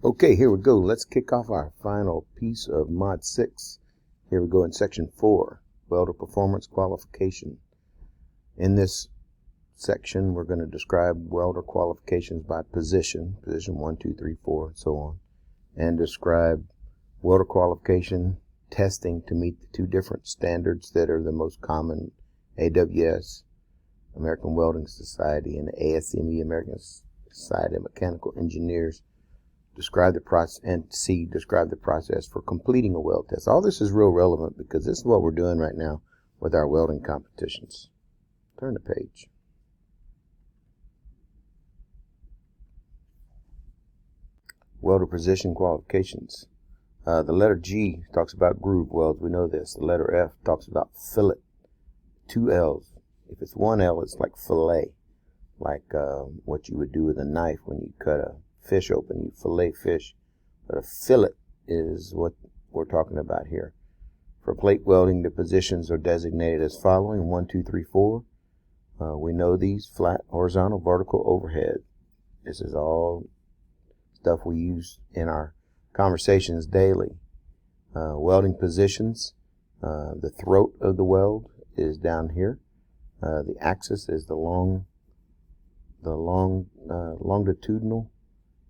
Okay, here we go. Let's kick off our final piece of Mod 6. Here we go in Section 4, Welder Performance Qualification. In this section, we're going to describe welder qualifications by position 1, 2, 3, 4, and so on, and describe welder qualification testing to meet the two different standards that are the most common, AWS, American Welding Society, and ASME, American Society of Mechanical Engineers. Describe the process, and C, describe the process for completing a weld test. All this is real relevant because this is what we're doing right now with our welding competitions. Turn the page. Welder position qualifications. The letter G talks about groove welds. We know this. The letter F talks about fillet. 2 L's. If it's 1 L, it's like fillet, like what you would do with a knife when you cut a fish open. You fillet fish. But a fillet is what we're talking about here. For plate welding, the positions are designated as following: 1, 2, 3, 4. We know these: flat, horizontal, vertical, overhead. This is all stuff we use in our conversations daily. Welding positions. The throat of the weld is down here. The axis is the longitudinal.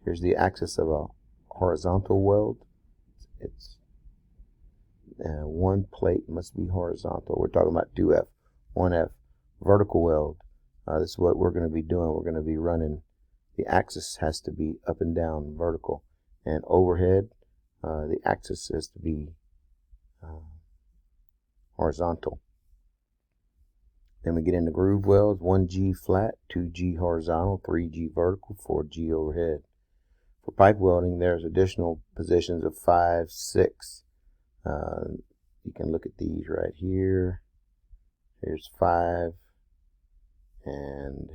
Here's the axis of a horizontal weld. It's one plate must be horizontal. We're talking about 2F, 1F, vertical weld. This is what we're going to be doing. We're going to be running. The axis has to be up and down, vertical, and overhead. The axis has to be horizontal. Then we get into groove welds: 1G flat, 2G horizontal, 3G vertical, 4G overhead. For pipe welding, there's additional positions of 5, 6. You can look at these right here. Here's 5 and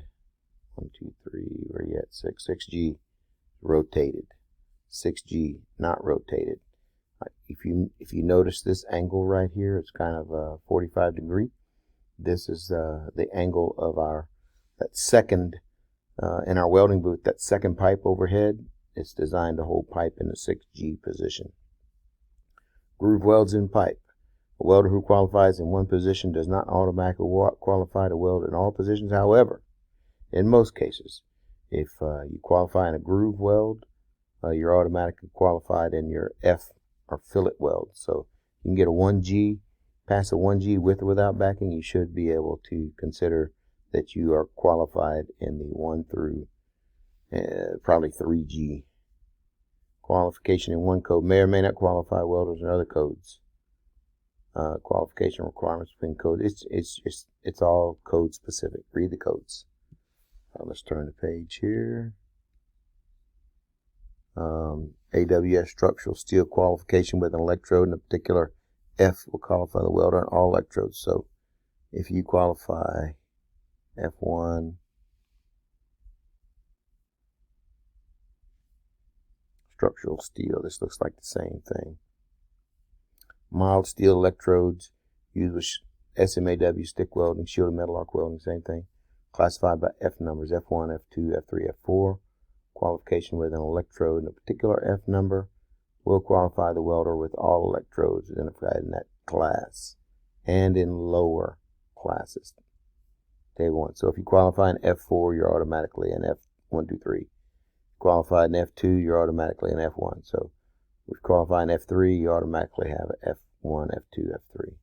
1, 2, 3. Where are you at? 6. 6G rotated. 6G not rotated. If you notice this angle right here, it's kind of a 45 degree. This is the angle of that second in our welding booth. That second pipe overhead. It's designed to hold pipe in the 6G position. Groove welds in pipe. A welder who qualifies in one position does not automatically qualify to weld in all positions. However, in most cases, if you qualify in a groove weld, you're automatically qualified in your F or fillet weld. So you can get a 1G, pass a 1G with or without backing. You should be able to consider that you are qualified in the 1 through probably 3G. Qualification in one code may or may not qualify welders in other codes. Qualification requirements between codes. It's all code specific. Read the codes. Let's turn the page here. AWS structural steel qualification with an electrode in a particular F will qualify the welder on all electrodes. So if you qualify F1, structural steel, this looks like the same thing. Mild steel electrodes used with SMAW, stick welding, shielded metal arc welding, same thing. Classified by F numbers: F1, F2, F3, F4. Qualification with an electrode in a particular F number will qualify the welder with all electrodes identified in that class and in lower classes. Table 1. So if you qualify in F4, you're automatically in F1, 2, 3. Qualified in F2, you're automatically in F1. So if you qualify in F3, you automatically have F1, F2, F3.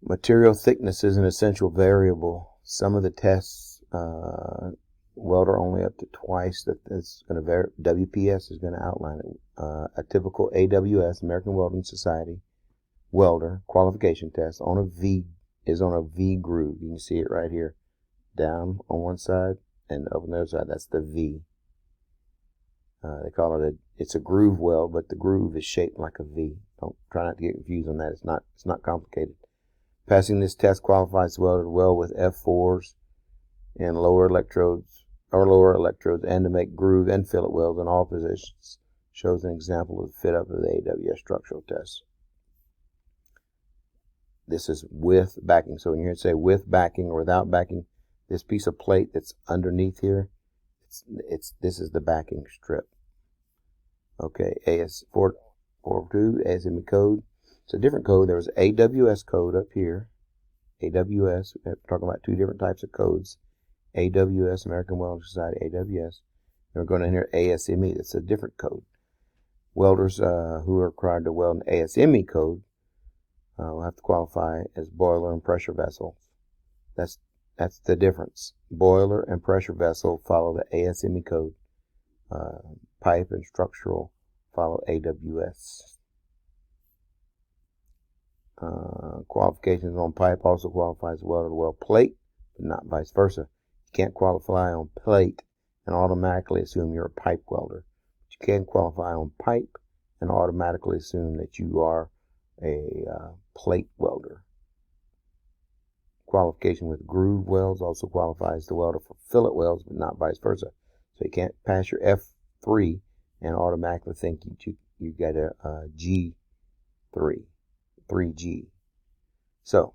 Material thickness is an essential variable. Some of the tests, welder only up to twice. That is going to vary. WPS is going to outline it. A typical AWS, American Welding Society, welder qualification test on a V is on a V groove. You can see it right here, down on one side and up on the other side. That's the V. They call it it's a groove weld, but the groove is shaped like a V. Try not to get confused on that. It's not complicated. Passing this test qualifies the welder to weld with F4s and lower electrodes and to make groove and fillet welds in all positions. Shows an example of the fit up of the AWS structural test. This is with backing. So when you hear it say with backing or without backing, this piece of plate that's underneath here, this is the backing strip. Okay, AS442, ASME code. It's a different code. There was AWS code up here. AWS, we're talking about two different types of codes. AWS, American Welding Society, AWS. And we're going to enter ASME. That's a different code. Welders who are required to weld an ASME code will have to qualify as boiler and pressure vessels. That's the difference. Boiler and pressure vessel follow the ASME code. Pipe and structural follow AWS. Qualifications on pipe also qualifies welder to weld plate, but not vice versa. You can't qualify on plate and automatically assume you're a pipe welder. But you can qualify on pipe and automatically assume that you are a plate welder. Qualification with groove welds also qualifies the welder for fillet welds, but not vice versa. So you can't pass your F3 and automatically think you got a G3. 3G. So,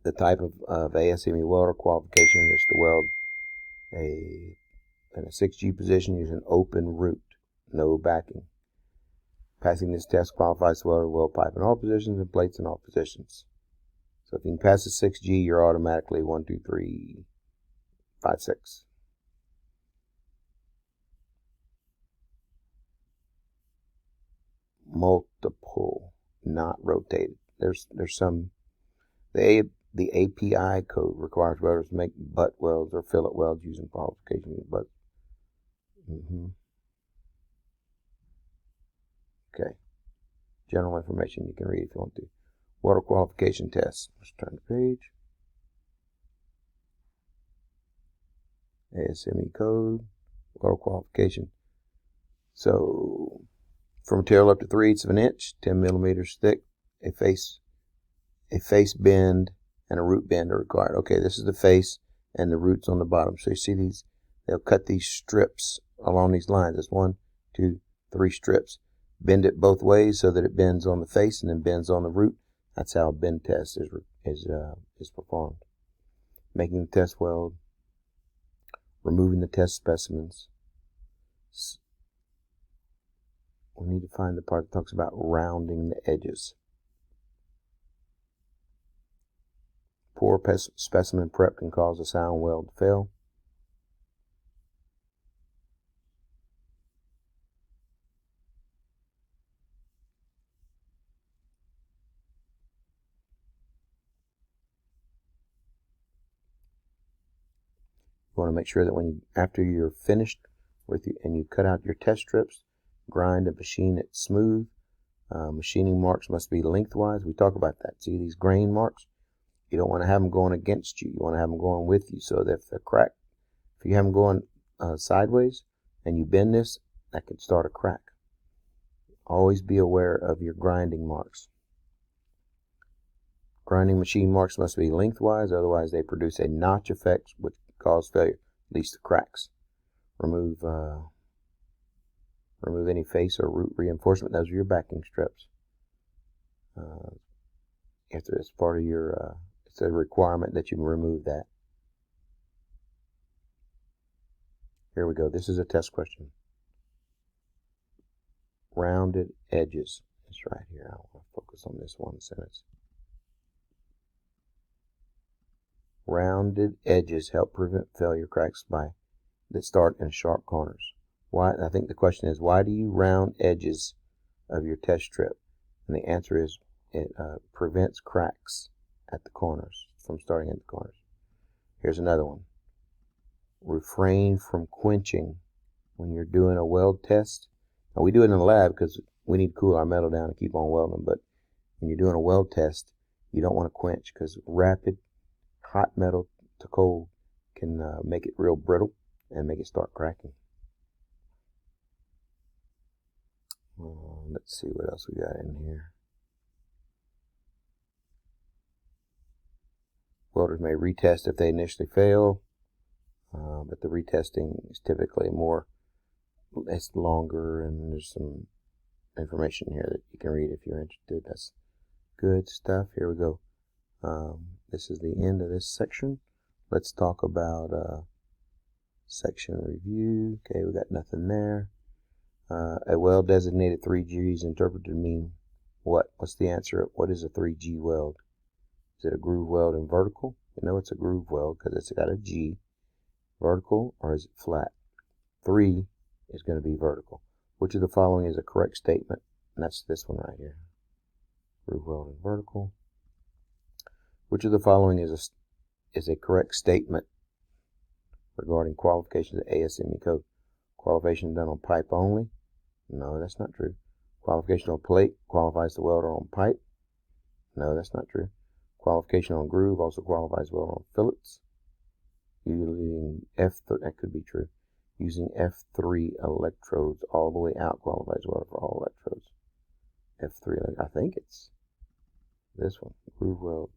the type of ASME welder qualification is to weld in a 6G position using open root, no backing. Passing this test qualifies the welder to weld pipe in all positions and plates in all positions. So, if you can pass the 6G, you're automatically 1, 2, 3, 5, 6. Multiple, not rotated. There's some, the API code requires welders to make butt welds or fillet welds using qualification of butt. Okay. General information you can read if you want to. Welder qualification tests. Let's turn the page. ASME code. Welder qualification. So, for material up to 3/8 of an inch, 10 millimeters thick, a face bend and a root bend are required. Okay, this is the face and the roots on the bottom. So you see these, they'll cut these strips along these lines. That's 1, 2, 3 strips. Bend it both ways so that it bends on the face and then bends on the root. That's how a bend test is performed. Making the test weld, removing the test specimens. We need to find the part that talks about rounding the edges. Poor specimen prep can cause a sound weld to fail. You want to make sure that after you're finished and you cut out your test strips, grind and machine it smooth. Machining marks must be lengthwise. We talk about that. See these grain marks? You don't want to have them going against you. You want to have them going with you. So that if they're cracked, if you have them going sideways and you bend this, that could start a crack. Always be aware of your grinding marks. Grinding machine marks must be lengthwise, otherwise they produce a notch effect which cause failure, leads to cracks. Remove any face or root reinforcement. Those are your backing strips. It's part of your, it's a requirement that you remove that. Here we go. This is a test question. Rounded edges. It's right here. I want to focus on this one sentence. Rounded edges help prevent failure cracks that start in sharp corners. Why? I think the question is, why do you round edges of your test strip? And the answer is, it prevents cracks at the corners, from starting at the corners. Here's another one. Refrain from quenching when you're doing a weld test. Now, we do it in the lab because we need to cool our metal down and keep on welding, but when you're doing a weld test, you don't want to quench because rapid hot metal to cold can make it real brittle and make it start cracking. Let's see what else we got in here. Welders may retest if they initially fail, but the retesting is typically it's longer, and there's some information here that you can read if you're interested. That's good stuff. Here we go. This is the end of this section. Let's talk about section review. Okay, we got nothing there. A weld designated 3G is interpreted to mean what? What's the answer? What is a 3G weld? Is it a groove weld in vertical? You know it's a groove weld because it's got a G. Vertical, or is it flat? 3 is going to be vertical. Which of the following is a correct statement? And that's this one right here. Groove weld in vertical. Which of the following is a correct statement regarding qualifications of ASME code? Qualification done on pipe only? No, that's not true. Qualification on plate qualifies the welder on pipe? No, that's not true. Qualification on groove also qualifies welder on fillets. Using F3, that could be true. Using F3 electrodes all the way out qualifies welder for all electrodes. F3, I think it's this one, groove weld.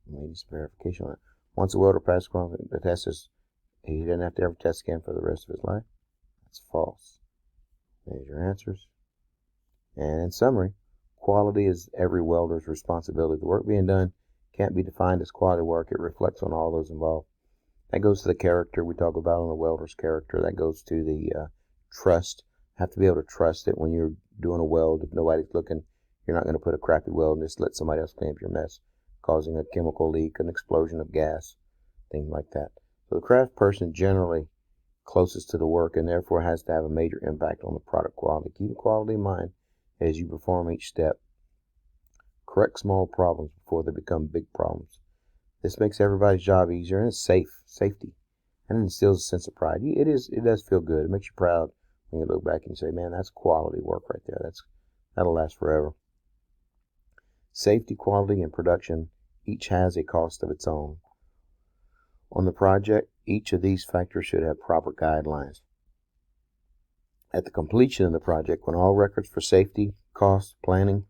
Maybe some verification on it. Once a welder passes the test, he doesn't have to ever test again for the rest of his life. That's false. There's your answers. And in summary, quality is every welder's responsibility. The work being done can't be defined as quality work. It reflects on all those involved. That goes to the character we talk about on the welder's character. That goes to the trust. Have to be able to trust it when you're doing a weld. If nobody's looking, you're not going to put a crappy weld and just let somebody else clean up your mess, causing a chemical leak, an explosion of gas, things like that. So the craft person generally closest to the work and therefore has to have a major impact on the product quality. Keep the quality in mind as you perform each step. Correct small problems before they become big problems. This makes everybody's job easier and it's safety. And it instills a sense of pride. It does feel good. It makes you proud when you look back and you say, man, that's quality work right there. That'll last forever. Safety, quality, and production each has a cost of its own. On the project, each of these factors should have proper guidelines. At the completion of the project, when all records for safety, cost, planning,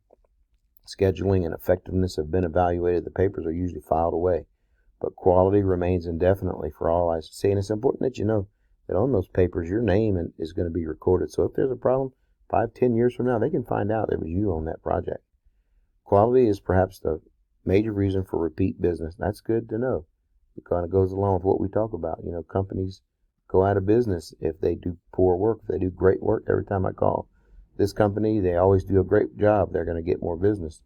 scheduling, and effectiveness have been evaluated, the papers are usually filed away. But quality remains indefinitely for all eyes to see. And it's important that you know that on those papers, your name is going to be recorded. So if there's a problem 5-10 years from now, they can find out it was you on that project. Quality is perhaps the major reason for repeat business. That's good to know. It kind of goes along with what we talk about. You know, companies go out of business if they do poor work. If they do great work, every time I call this company, they always do a great job. They're going to get more business.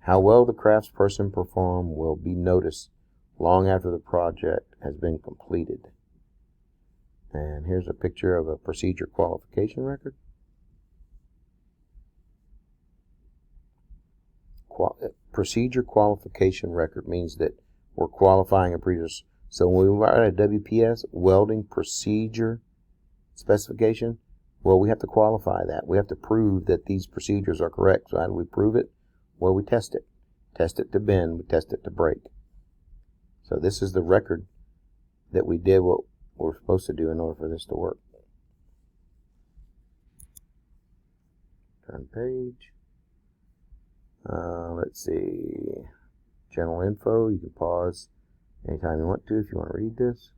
How well the craftsperson performed will be noticed long after the project has been completed. And here's a picture of a procedure qualification record. Procedure qualification record means that we're qualifying a procedure. So when we write a WPS, welding procedure specification, well, we have to qualify that. We have to prove that these procedures are correct. So how do we prove it? Well, we test it. Test it to bend. We test it to break. So this is the record that we did what we're supposed to do in order for this to work. Turn page. Let's see. General info. You can pause anytime you want to if you want to read this.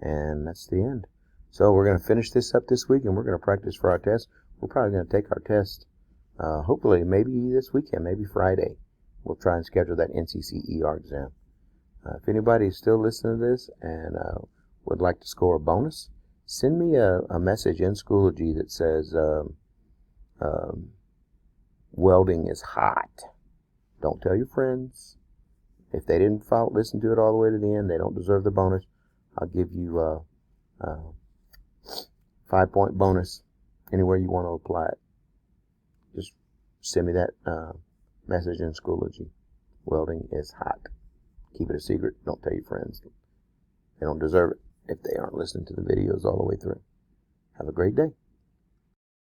And that's the end. So we're going to finish this up this week and we're going to practice for our test. We're probably going to take our test hopefully maybe this weekend, maybe Friday. We'll try and schedule that NCCER exam. If anybody is still listening to this and would like to score a bonus, send me a message in Schoology that says welding is hot. Don't tell your friends. If they didn't listen to it all the way to the end, they don't deserve the bonus. I'll give you a 5-point bonus anywhere you want to apply it. Just send me that message in Schoology. Welding is hot. Keep it a secret. Don't tell your friends. They don't deserve it if they aren't listening to the videos all the way through. Have a great day.